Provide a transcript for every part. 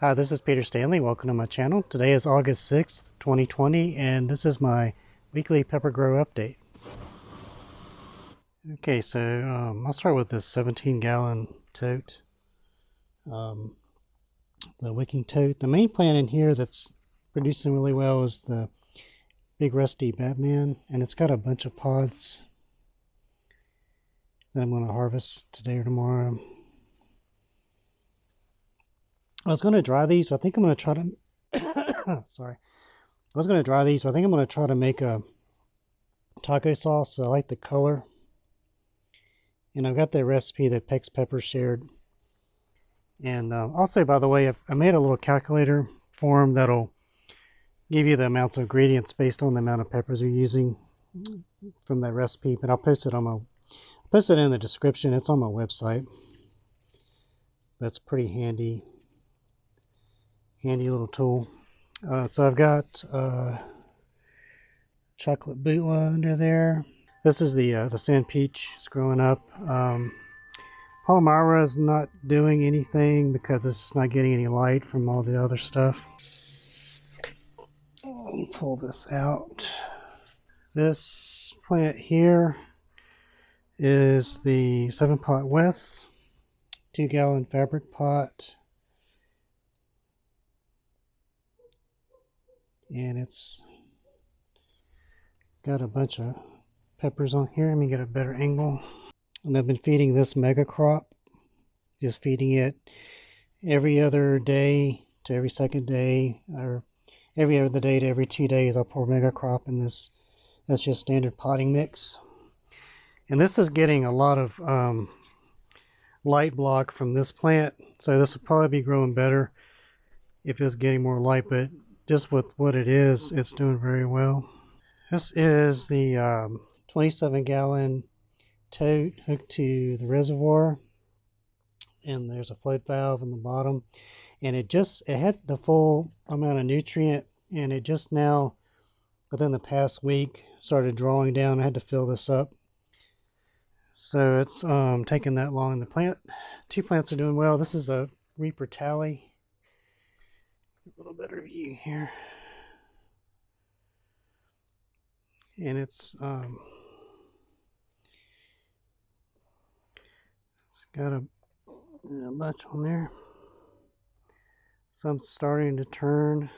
Hi, this is Peter Stanley. Welcome to my channel. Today is August 6th, 2020, and this is my weekly pepper grow update. Okay, so I'll start with this 17-gallon tote, the wicking tote. The main plant in here that's producing really well is the big rusty Batman, and it's got a bunch of pods that I'm going to harvest today or tomorrow. I was going to dry these, but I think I'm going to try to sorry. I was going to dry these, but I think I'm going to try to make a taco sauce. I like the color. And I've got the recipe that Pex Peppers shared. And also, by the way, I made a little calculator form that'll give you the amounts of ingredients based on the amount of peppers you're using from that recipe. But I'll post it in the description. It's on my website. That's pretty handy little tool. So I've got chocolate bootla under there. This is the sand peach. It's growing up. Palmyra is not doing anything because it's just not getting any light from all the other stuff. I'll pull this out. This plant here is the 7-pot West 2-gallon fabric pot. And it's got a bunch of peppers on here. Let me get a better angle. And I've been feeding this mega crop. Just feeding it every other day to every second day, or every other day to every 2 days. I'll pour mega crop in this. That's just standard potting mix. And this is getting a lot of light block from this plant. So this will probably be growing better if it's getting more light, but just with what it is, it's doing very well. This is the 27-gallon tote hooked to the reservoir, and there's a float valve in the bottom, and it had the full amount of nutrient, and it just now, within the past week, started drawing down. I had to fill this up, so it's taking that long. Two plants are doing well. This is a Reaper Tally. A little better view here, and it's got a bunch on there. Some starting to turn,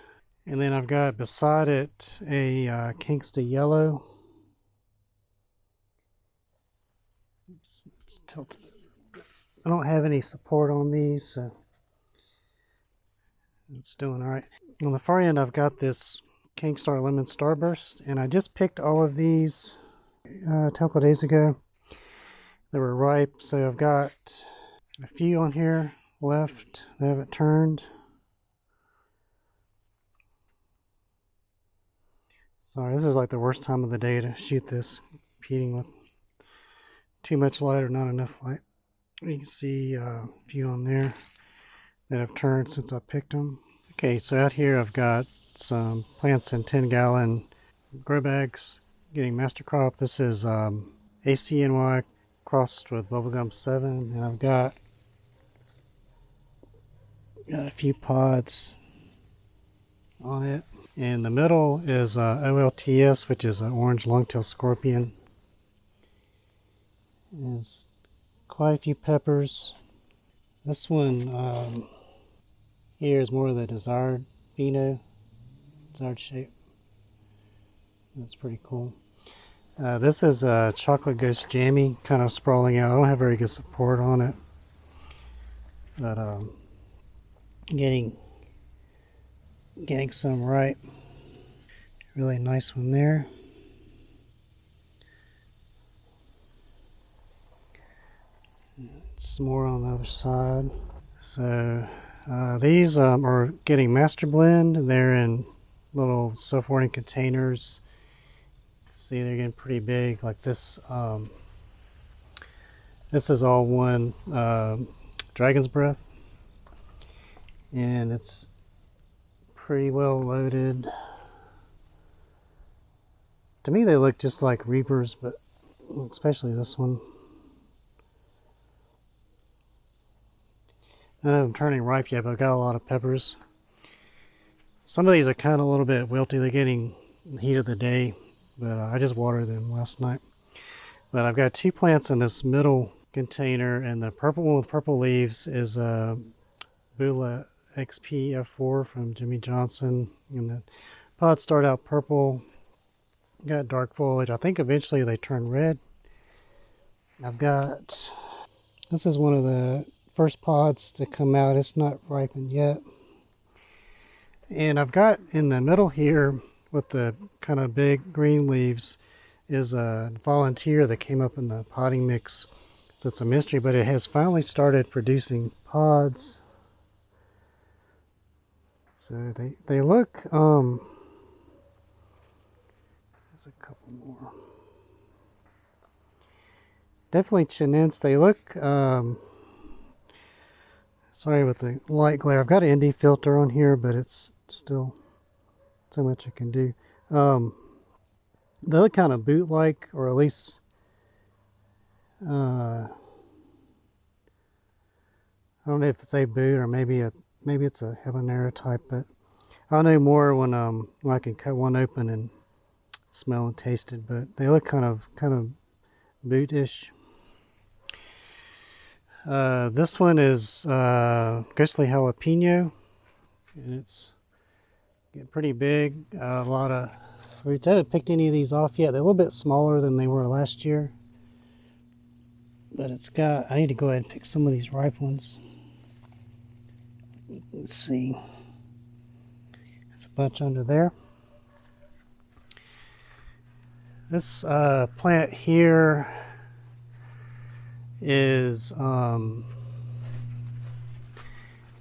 and then I've got beside it a Kinkstar yellow. It's tilted. I don't have any support on these, so it's doing all right. On the far end, I've got this Kangstar Lemon Starburst, and I just picked all of these a couple of days ago. They were ripe, so I've got a few on here left that haven't turned. Sorry, this is like the worst time of the day to shoot this, competing with too much light or not enough light. You can see a few on there that have turned since I picked them. Okay, so out here I've got some plants in 10-gallon grow bags getting master crop. This is Cny crossed with bubblegum 7, and I've got a few pods on it. In the middle is OLTS, which is an orange long-tailed scorpion. There's quite a few peppers. This one here is more of the desired shape. That's pretty cool. This is a chocolate ghost jammy, kind of sprawling out. I don't have very good support on it, but getting some right. Really nice one there. Some more on the other side. So these are getting master blend. They're in little self-warning containers. See, they're getting pretty big. Like this. This is all one dragon's breath, and it's pretty well loaded. To me, they look just like Reapers, but especially this one. None of them turning ripe yet, but I've got a lot of peppers. Some of these are kind of a little bit wilty. They're getting the heat of the day, but I just watered them last night. But I've got 2 plants in this middle container, and the purple one with purple leaves is Bula XP-F4 from Jimmy Johnson. And the pods start out purple, got dark foliage. I think eventually they turn red. This is one of the first pods to come out. It's not ripened yet. And I've got in the middle here with the kind of big green leaves is a volunteer that came up in the potting mix. So it's a mystery, but it has finally started producing pods. So they look, there's a couple more. Definitely chinense. They look, sorry with the light glare. I've got an ND filter on here, but it's still so much I can do. They look kind of boot-like, or at least I don't know if it's a boot or maybe it's a habanero type, but I'll know more when I can cut one open and smell and taste it. But they look kind of bootish. This one is Grisly Jalapeno, and it's getting pretty big. A lot of fruits. I haven't picked any of these off yet. They're a little bit smaller than they were last year, but I need to go ahead and pick some of these ripe ones. Let's see. There's a bunch under there. This plant here is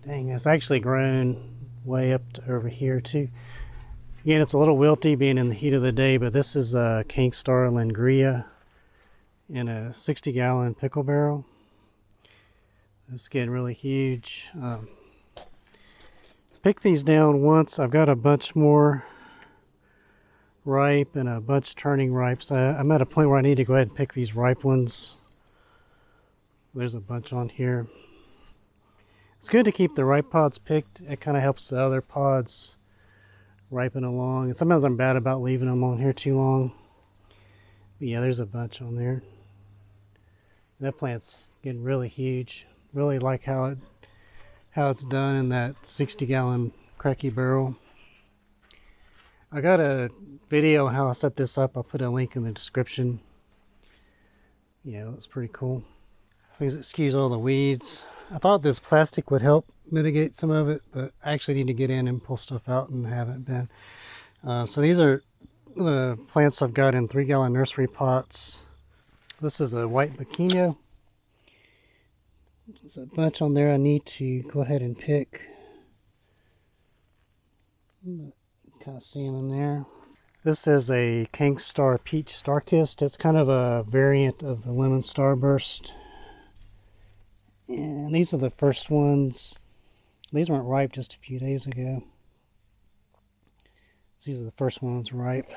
it's actually grown way up to over here too. Again, it's a little wilty being in the heat of the day, but this is a Kangstar Langria in a 60-gallon pickle barrel. It's getting really huge. Pick these down once. I've got a bunch more ripe and a bunch turning ripe. So I'm at a point where I need to go ahead and pick these ripe ones. There's a bunch on here. It's good to keep the ripe pods picked. It kind of helps the other pods ripen along. And sometimes I'm bad about leaving them on here too long. But yeah, there's a bunch on there. That plant's getting really huge. Really like how it's done in that 60-gallon cracky barrel. I got a video on how I set this up. I'll put a link in the description. Yeah, that's pretty cool. Please excuse all the weeds. I thought this plastic would help mitigate some of it, but I actually need to get in and pull stuff out and haven't been. So these are the plants I've got in 3-gallon nursery pots. This is a white Bikino. There's a bunch on there I need to go ahead and pick. You kind of see them in there. This is a Kangstar Peach Starkist. It's kind of a variant of the Lemon Starburst. And these are the first ones. These weren't ripe just a few days ago. So these are the first ones ripe.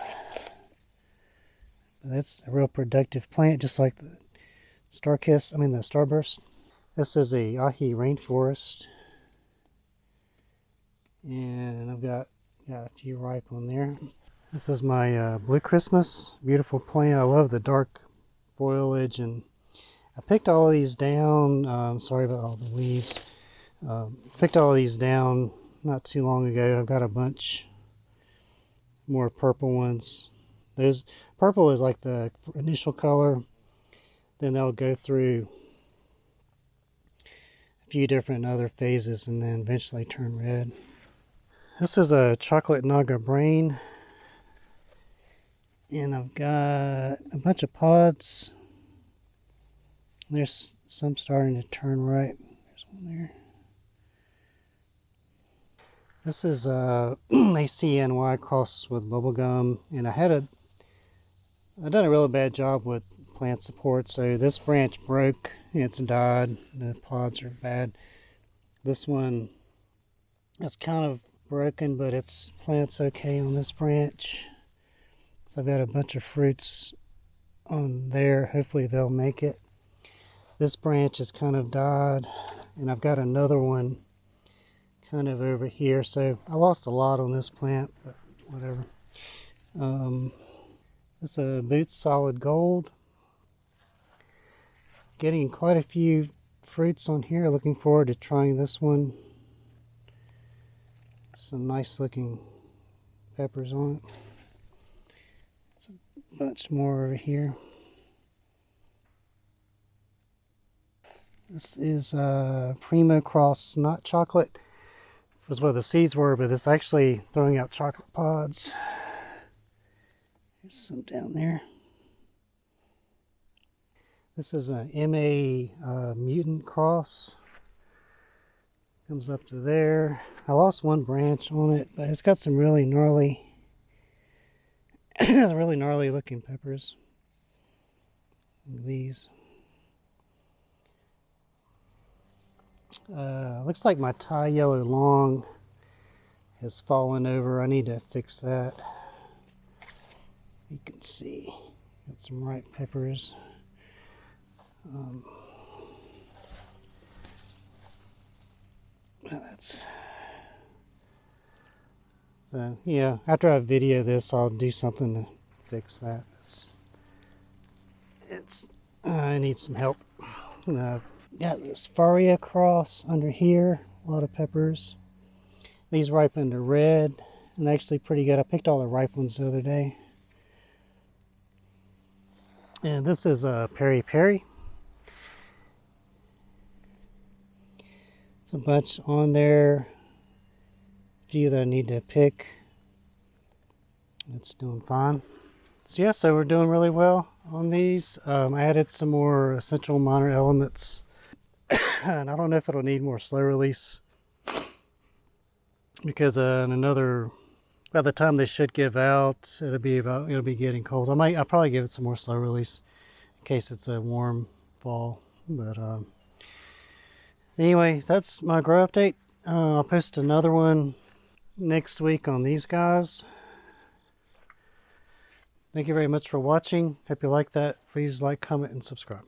But that's a real productive plant, just like the the Starburst. This is a Ahi Rainforest. And I've got a few ripe on there. This is my Blue Christmas. Beautiful plant. I love the dark foliage, and I picked all of these down. Sorry about all the weeds. Picked all of these down not too long ago. I've got a bunch more purple ones. Purple is like the initial color. Then they'll go through a few different other phases and then eventually turn red. This is a chocolate Naga brain. And I've got a bunch of pods. There's some starting to turn ripe. There's one there. This is a Cny Cross with bubblegum. And I've done a really bad job with plant support. So this branch broke. It's died. The pods are bad. This one is kind of broken, but its plant's okay on this branch. So I've got a bunch of fruits on there. Hopefully they'll make it. This branch is kind of died. and I've got another one kind of over here. So I lost a lot on this plant, but whatever. It's a Boots Solid Gold. Getting quite a few fruits on here. Looking forward to trying this one. Some nice looking peppers on it. There's a bunch more over here. This is Cny Cross, not chocolate. Was what the seeds were, but it's actually throwing out chocolate pods. There's some down there. This is a MA Mutant Cross. Comes up to there. I lost one branch on it, but it's got some really gnarly, really gnarly looking peppers. These. Looks like my Thai yellow long has fallen over. I need to fix that. You can see, got some ripe peppers. That's yeah. After I video this, I'll do something to fix that. I need some help. Got this Faria Cross under here. A lot of peppers. These ripen to red, and they're actually pretty good. I picked all the ripe ones the other day. And this is a Peri Peri. It's a bunch on there. A few that I need to pick. It's doing fine. So yeah, so we're doing really well on these. I added some more essential minor elements. And I don't know if it'll need more slow release. Because in another, by the time they should give out, it'll be getting cold. I'll probably give it some more slow release in case it's a warm fall. But anyway, that's my grow update. I'll post another one next week on these guys. Thank you very much for watching. Hope you like that. Please like, comment, and subscribe.